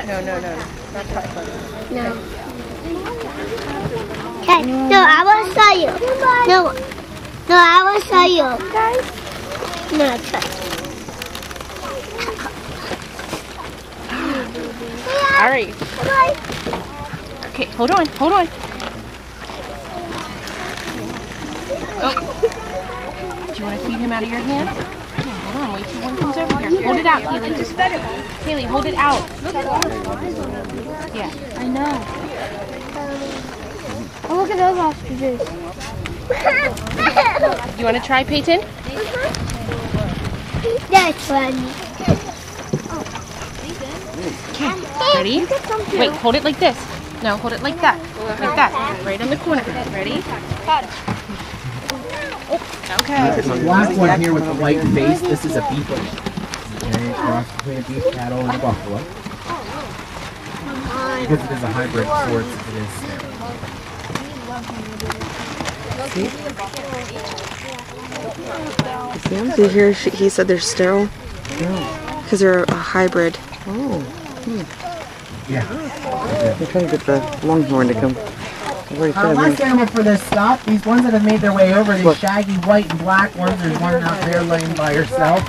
No, no, no. Not tripod. No. Okay, no, I will show you. No, no, I will show you. No, try. All right. Okay, hold on, hold on. Oh. Do you want to feed him out of your hand? Hold on, wait till one comes over here. Hold it out, Kaylee. Just Kaylee, hold it out. Yeah. I know. Oh, look at those ostriches. You want to try, Peyton? That's funny. Okay, ready? Wait, hold it like this. No, hold it like that. Like that. Right in the corner. Ready? Okay. There's a black one here with a white face. This is a beef. Okay, cross between a beef cattle and a buffalo. Because it is a hybrid sort, it is. See them? Did you hear he said they're sterile? Because they're a hybrid. Oh. Yeah. I'm trying to get the longhorn to come. Last animal for this stop, these ones that have made their way over, these shaggy white and black ones, there's one out there laying by herself.